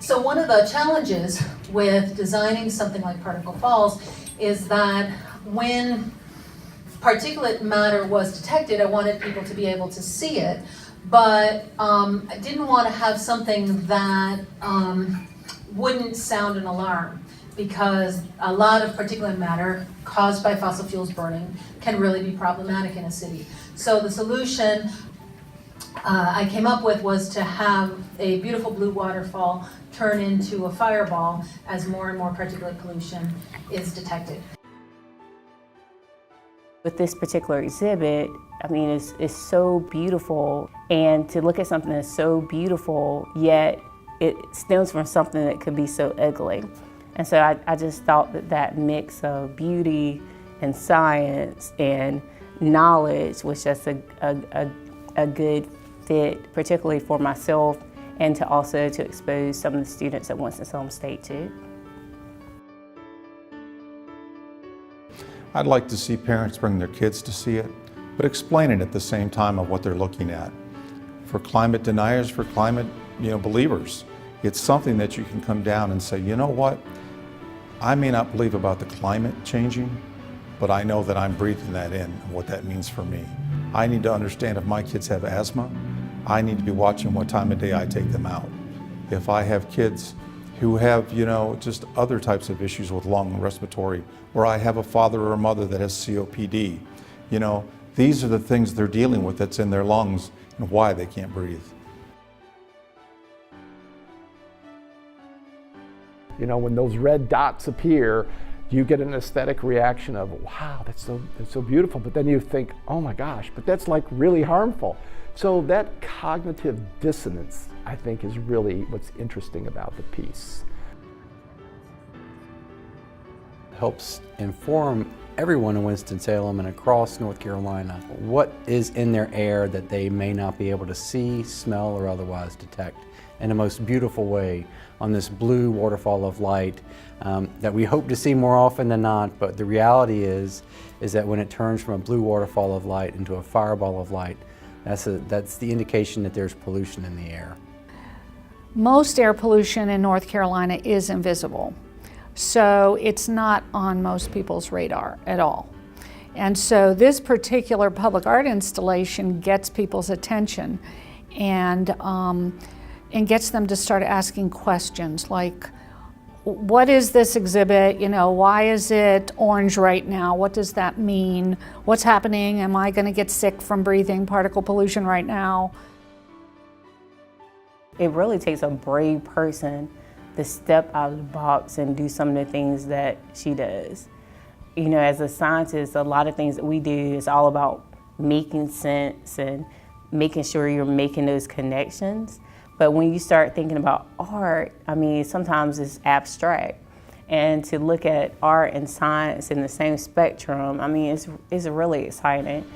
So one of the challenges with designing something like Particle Falls is that when particulate matter was detected, I wanted people to be able to see it, but I didn't want to have something that wouldn't sound an alarm, because a lot of particulate matter caused by fossil fuels burning can really be problematic in a city. So the solution I came up with was to have a beautiful blue waterfall turn into a fireball as more and more particulate pollution is detected. With this particular exhibit, I mean, it's so beautiful, and to look at something that's so beautiful, yet it stems from something that could be so ugly. And so I just thought that that mix of beauty and science and knowledge was just a good fit, particularly for myself, and to also to expose some of the students at Winston-Salem State too. I'd like to see parents bring their kids to see it, but explain it at the same time of what they're looking at. For climate deniers, for climate believers, it's something that you can come down and say, you know what, I may not believe about the climate changing, but I know that I'm breathing that in and what that means for me. I need to understand if my kids have asthma, I need to be watching what time of day I take them out. If I have kids who have, just other types of issues with lung and respiratory, or I have a father or a mother that has COPD, these are the things they're dealing with that's in their lungs and why they can't breathe. When those red dots appear, you get an aesthetic reaction of, wow, that's so beautiful, but then you think, oh my gosh, but that's like really harmful. So that cognitive dissonance, I think, is really what's interesting about the piece. Helps inform everyone in Winston-Salem and across North Carolina what is in their air that they may not be able to see, smell, or otherwise detect in the most beautiful way on this blue waterfall of light that we hope to see more often than not, but the reality is that when it turns from a blue waterfall of light into a fireball of light, that's the indication that there's pollution in the air. Most air pollution in North Carolina is invisible, so it's not on most people's radar at all. And so this particular public art installation gets people's attention and gets them to start asking questions like, what is this exhibit? Why is it orange right now? What does that mean? What's happening? Am I going to get sick from breathing particle pollution right now? It really takes a brave person to step out of the box and do some of the things that she does. As a scientist, a lot of things that we do is all about making sense and making sure you're making those connections. But when you start thinking about art, sometimes it's abstract. And to look at art and science in the same spectrum, it's really exciting.